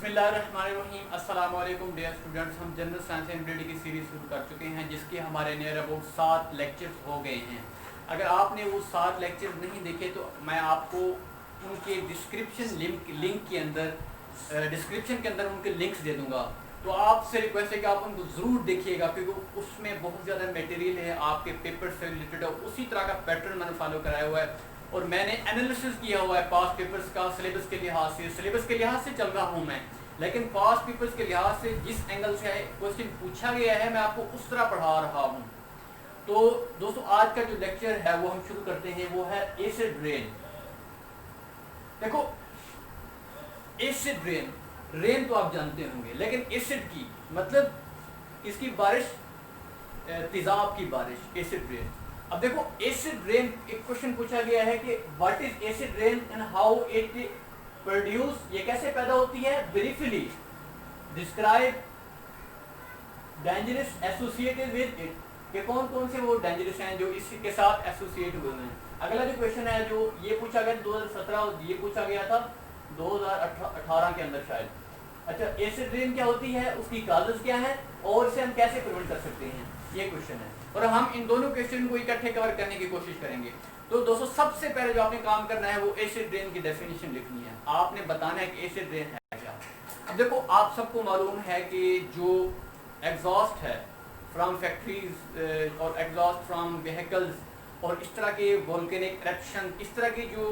बिस्मिल्लाहिर्रहमानिर्रहीम अस्सलाम वालेकुम डियर स्टूडेंट्स। हम जनरल साइंस एंड ब्रेडी की सीरीज़ शुरू कर चुके हैं जिसके हमारे नियर अबाउट 7 लेक्चर्स हो गए हैं। अगर आपने वो 7 लेक्चर्स नहीं देखे तो मैं आपको उनके लिंक के अंदर डिस्क्रिप्शन के अंदर उनके लिंक्स दे दूँगा। तो आपसे रिक्वेस्ट है कि आप उनको ज़रूर देखिएगा क्योंकि उसमें बहुत ज़्यादा मटेरियल है आपके पेपर से रिलेटेड और उसी तरह का पैटर्न मैंने फॉलो कराया हुआ है और मैंने एनालिसिस किया हुआ है पास्ट पेपर्स का सिलेबस के लिहाज से चल रहा हूँ मैं, लेकिन पास्ट पेपर्स के लिहाज से जिस एंगल से क्वेश्चन पूछा गया है मैं आपको उस तरह पढ़ा रहा हूँ। तो दोस्तों आज का जो लेक्चर है वो हम शुरू करते हैं, वो है एसिड रेन। देखो एसिड रेन तो आप जानते होंगे, लेकिन एसिड की मतलब इसकी बारिश, तेजाब की बारिश, एसिड रेन। अब देखो एसिड रेन एक क्वेश्चन पूछा गया है कि what is acid rain and how it produce, ये कैसे पैदा होती है। Briefly describe dangerous associated with it, कि कौन कौन से वो डेंजरस हैं जो इसके साथ एसोसिएट हुए हैं। अगला जो क्वेश्चन है जो ये पूछा गया 2017, ये पूछा गया था 2018 के अंदर शायद। अच्छा, एसिड रेन क्या होती है, उसकी काजेस क्या है और इसे हम कैसे प्रिवेंट कर सकते हैं, ये क्वेश्चन है और हम इन दोनों क्वेश्चन को इकट्ठे कवर करने की कोशिश करेंगे। तो दोस्तों सबसे पहले जो आपने काम करना है वो एसिड रेन की डेफिनेशन लिखनी है। आपने बताना है कि एसिड रेन है क्या। अब देखो आप सबको मालूम है कि जो एग्जॉस्ट है फ्रॉम फैक्ट्रीज और एग्जॉस्ट फ्रॉम व्हीकल्स और इस तरह के वोल्केनिक इरप्शन, इस तरह की जो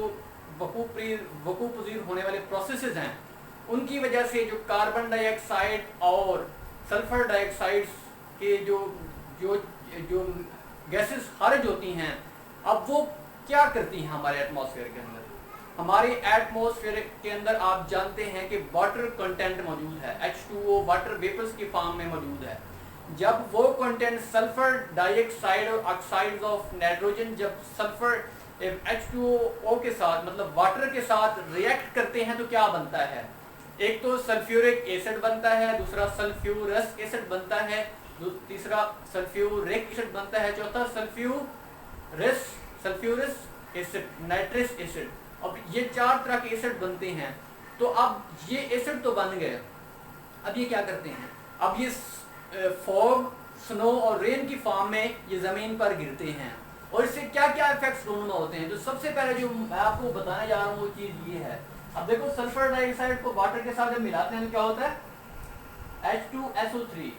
वकूफ़ पज़ीर होने वाले प्रोसेसेस हैं, उनकी वजह से जो कार्बन डाइऑक्साइड और सल्फर डाइऑक्साइड के जो जो जो गैसेस खारिज होती हैं, अब वो क्या करती हैं हमारे एटमॉस्फेयर के अंदर। हमारे एटमॉस्फेयर के अंदर आप जानते हैं कि वाटर कंटेंट मौजूद है, H2O वाटर वेपर्स की फॉर्म में मौजूद है। जब वो कंटेंट सल्फर डाइऑक्साइड और ऑक्साइड्स ऑफ नाइट्रोजन जब सल्फर H2O के साथ मतलब वाटर के साथ रिएक्ट करते हैं तो क्या बनता है, एक तो सल्फ्यूरिक एसिड बनता है, दूसरा सल्फ्यूरस एसिड बनता है, तीसरा सल्फ्यूरिक एसिड बनता है, चौथा सल्फ्यूरस एसिड, नाइट्रस एसिड। अब ये 4 तरह के एसिड बनते हैं। तो अब ये एसिड तो बन गए, अब ये क्या करते हैं, अब ये फॉग, स्नो और रेन की फॉर्म में ये ज़मीन पर गिरते हैं और इससे क्या क्या इफेक्ट्स दोनों होते हैं। जो सबसे पहले जो मैं आपको बताने जा रहा हूँ वो चीज़ ये है। अब देखो सल्फर डाइऑक्साइड को वाटर के साथ जब मिलाते हैं तो क्या होता है, H2SO3,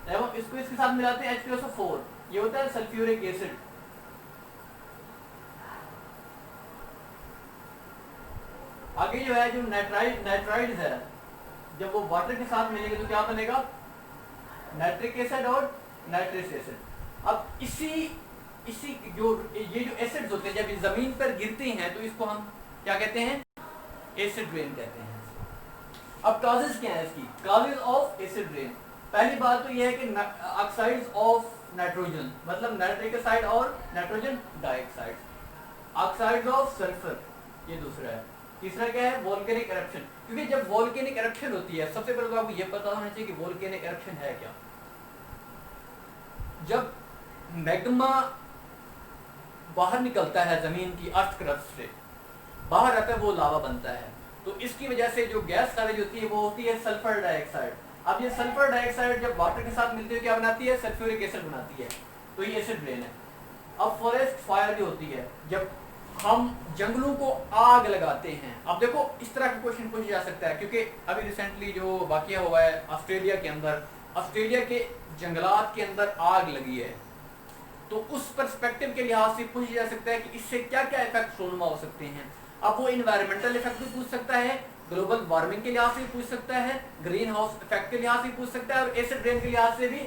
एवं इसको इसके साथ मिलाते हैं H2SO4, ये होता है सल्फ्यूरिक एसिड। आगे जो है जो नाइट्राइड्स है, जब वो वाटर के साथ मिलेंगे तो क्या बनेगा, नाइट्रिक एसिड और नाइट्रस एसिड। अब इसी जो ये जो एसिड्स होते हैं जब ये जमीन पर गिरते हैं तो इसको हम क्या कहते हैं, एसिड रेन कहते हैं। अब काजेस क्या है इसकी, काजेस ऑफ एसिड रेन। पहली बात तो यह है कि ऑक्साइड्स ऑफ नाइट्रोजन मतलब नाइट्रिक एसिड और nitrogen dioxide, oxides of sulphur ये दूसरा है। तीसरा क्या है, वोल्केनिक इरप्शन। क्योंकि जब वोल्केनिक इरप्शन होती है सबसे पहले तो आपको यह पता होना चाहिए कि वोल्केनिक इरप्शन है क्या। जब मैग्मा बाहर निकलता है जमीन की अर्थ क्रस्ट से बाहर आता है वो लावा बनता है, तो इसकी वजह से जो गैस खारिज होती है वो होती है सल्फर डाइऑक्साइड। अब ये सल्फर डाइऑक्साइड जब वाटर के साथ मिलती है क्या बनाती है, सल्फ्यूरिक एसिड बनाती है, तो ये एसिड रेन है। अब फॉरेस्ट फायर भी होती है, जब हम जंगलों को आग लगाते हैं। अब देखो इस तरह का क्वेश्चन पूछा जा सकता है क्योंकि अभी रिसेंटली जो वाकया हुआ है ऑस्ट्रेलिया के अंदर, ऑस्ट्रेलिया के जंगलात के अंदर आग लगी है, तो उस पर्सपेक्टिव के लिहाज से पूछा जा सकता है कि इससे क्या क्या इफेक्ट रोनुमा हो सकते हैं। अब वो इन्वायरमेंटल इफेक्ट भी पूछ सकता है, ग्लोबल वार्मिंग के लिहाज से भी पूछ सकता है, ग्रीन हाउस इफेक्ट के लिहाज से पूछ सकता है और एसिड रेन के लिहाज से भी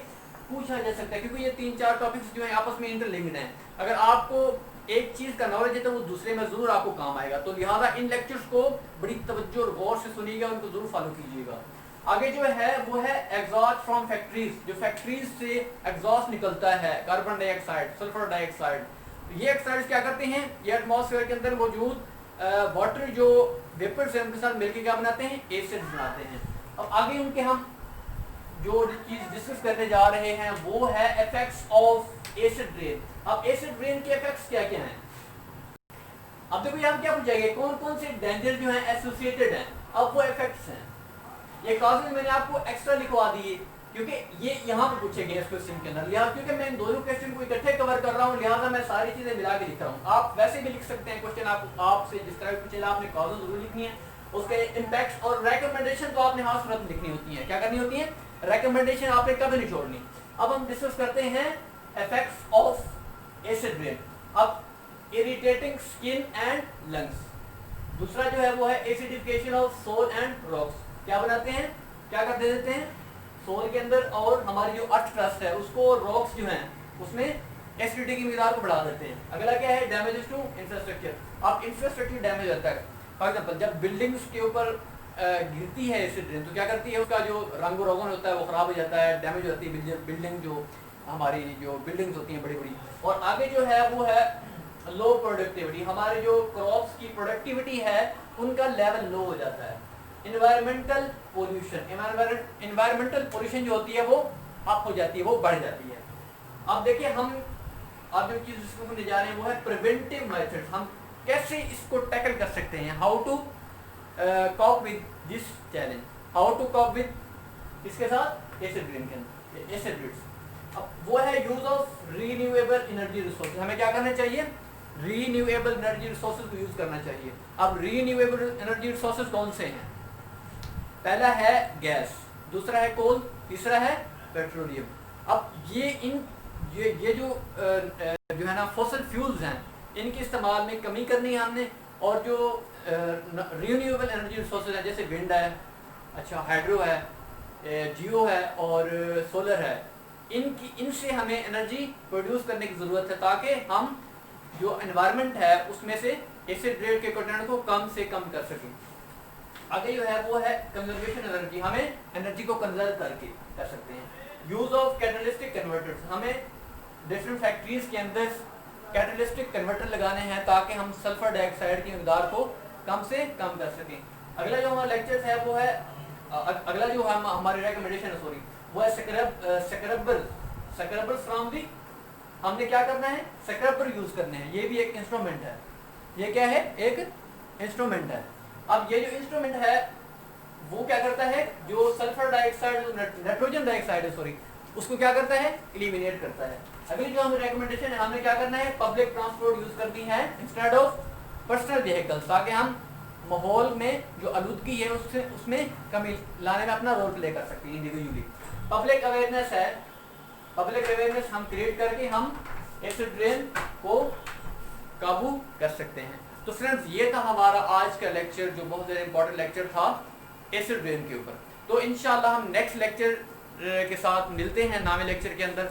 पूछा जा सकता है, क्योंकि ये 3-4 टॉपिक्स जो है आपस में इंटरलिंक्ड हैं। अगर आपको एक चीज का नॉलेज है तो वो दूसरे में जरूर आपको काम आएगा। तो लिहाजा इन लेक्चर्स को बड़ी तवज्जो और गौर से सुनिएगा, उनको जरूर फॉलो कीजिएगा। आगे जो है वो है एग्जॉस्ट फ्रॉम फैक्ट्रीज, जो फैक्ट्रीज से एग्जॉस्ट निकलता है, कार्बन डाइऑक्साइड, सल्फर डाइऑक्साइड। ये ऑक्साइड्स क्या करते हैं, ये एटमॉस्फेयर के अंदर मौजूद वाटर जो वेपर्स हैं उनके साथ मिलकर क्या बनाते हैं, एसिड बनाते हैं। अब आगे उनके हम जो चीज डिस्कस करने जा रहे हैं वो है इफेक्ट्स ऑफ एसिड रेन। अब एसिड रेन के इफेक्ट्स क्या क्या हैं। अब देखो यहाँ क्या पूछा गया, कौन कौन से डेंजर जो हैं एसोसिएटेड हैं। अब वो इफेक्ट्स हैं, ये कॉजेज मैंने आपको एक्स्ट्रा लिखवा दिए क्योंकि ये यहाँ पे पूछे गए इस क्वेश्चन के अंदर, लिहाजा क्योंकि मैं इन दोनों क्वेश्चन को इकट्ठे कवर कर रहा हूँ, लिहाजा मैं सारी चीजें मिला के लिख रहा हूँ। आप वैसे भी लिख सकते हैं क्वेश्चन, आपसे जिस तरह पूछेगा आपने कॉजेज जरूर लिखनी है, उसके इम्पैक्ट और रेकमेंडेशन तो आपने हाथ सूरत लिखनी होती है। क्या करनी होती है? रेकमेंडेशन आपने कभी नहीं छोड़नी। अब हम डिस्कस करते हैं इफेक्ट्स ऑफ एसिड रेन। अब इरिटेटिंग स्किन एंड लंग्स, दूसरा जो है वो है acidification of soil and rocks. क्या बनाते हैं, क्या कर दे देते हैं सोल के अंदर, और हमारी जो अर्थ क्रस्ट है उसको, रॉक्स जो हैं उसमें एसिडिटी की मिकदार को बढ़ा देते हैं। अगला क्या है? Damages to infrastructure. अब इंफ्रास्ट्रक्चर डैमेज होता है, फॉर एग्जांपल जब बिल्डिंग्स के ऊपर गिरती है एसिड रेन तो क्या करती है, उसका जो रंग रोगन होता है वो खराब हो जाता है, डैमेज होती है बिल्डिंग, जो हमारी जो बिल्डिंग्स होती हैं बड़ी बड़ी। और आगे जो है वो है लो प्रोडक्टिविटी, हमारे जो क्रॉप्स की प्रोडक्टिविटी है उनका लेवल लो हो जाता है। इन्वायरमेंटल पोल्यूशन, इन्वायरमेंटल पोल्यूशन जो होती है वो अप हो जाती है, वो बढ़ जाती है। अब देखिए हम अब जो चीज डिस्कस करने जा रहे हैं वो है प्रिवेंटिव मेथड्स, हम कैसे इसको टैकल कर सकते हैं, how to cope with this challenge, how to cope with इसके साथ एसिड रेन के अंदर एसिड रेन्स। अब वो है use of renewable energy resources, हमें क्या करना चाहिए? रीन्यूएबल एनर्जी रिसोर्सेज को यूज करना चाहिए। अब रीन्यूएबल एनर्जी रिसोर्सेज कौन से हैं? पहला है गैस, दूसरा है कोल, तीसरा है पेट्रोलियम। अब ये जो है ना फॉसिल फ्यूल्स हैं, इनके इस्तेमाल में कमी करनी है हमने, और जो रिन्यूएबल एनर्जी रिसोर्सेज हैं जैसे विंड है, अच्छा हाइड्रो है, जियो है और सोलर है, इनसे हमें एनर्जी प्रोड्यूस करने की ज़रूरत है ताकि हम जो एनवायरनमेंट है उसमें से एसिड रेन के कंटेंट को कम से कम कर सकें। आगे जो है वो है कंजर्वेशन एनर्जी, हमें एनर्जी को कंजर्व करके कर सकते हैं। यूज ऑफ कैटलिस्टिक कन्वर्टर्स, हमें डिफरेंट फैक्ट्रीज के अंदर कैटलिस्टिक कन्वर्टर लगाने हैं ताकि हम सल्फर डाइऑक्साइड की मिकदार को कम से कम कर सकें। अगला जो हमारा लेक्चर है वो है अगला जो हम हमारी रिकमेंडेशन है सॉरी वो है स्क्रबर फ्रॉम दी, हमने क्या करना है? स्क्रबर यूज करने हैं, ये भी एक इंस्ट्रूमेंट है। ये क्या है? एक इंस्ट्रूमेंट है। अब ये जो इंस्ट्रूमेंट है वो क्या करता है? जो सल्फर डाइऑक्साइड, नाइट्रोजन डाइऑक्साइड है सॉरी, उसको क्या करता है? एलिमिनेट करता है। अभी जो हमें रिकमेंडेशन है, हमने क्या करना है? पब्लिक ट्रांसपोर्ट यूज करनी है इंस्टेड ऑफ पर्सनल व्हीकल्स, ताकि हम माहौल में जो आलूदगी है उसमें कमी लाने में अपना रोल प्ले कर सकते हैं इंडिविजुअली। पब्लिक अवेयरनेस है, पब्लिक अवेयरनेस हम क्रिएट करके हम एसिड रेन को काबू कर सकते हैं। तो फ्रेंड्स ये था हमारा आज का लेक्चर, जो बहुत ज़्यादा इंपॉर्टेंट लेक्चर था एसिड रेन के ऊपर। तो इंशाल्लाह हम नेक्स्ट लेक्चर के साथ मिलते हैं नामे लेक्चर के अंदर।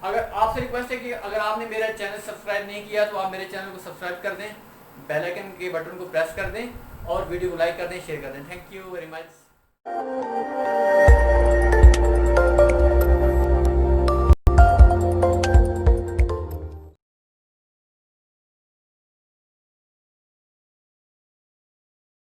अगर आपसे रिक्वेस्ट है कि अगर आपने मेरा चैनल सब्सक्राइब नहीं किया तो आप मेरे चैनल को सब्सक्राइब कर दें, बेल आइकन के बटन को प्रेस कर दें और वीडियो को लाइक कर दें, शेयर कर दें। Thank you very much.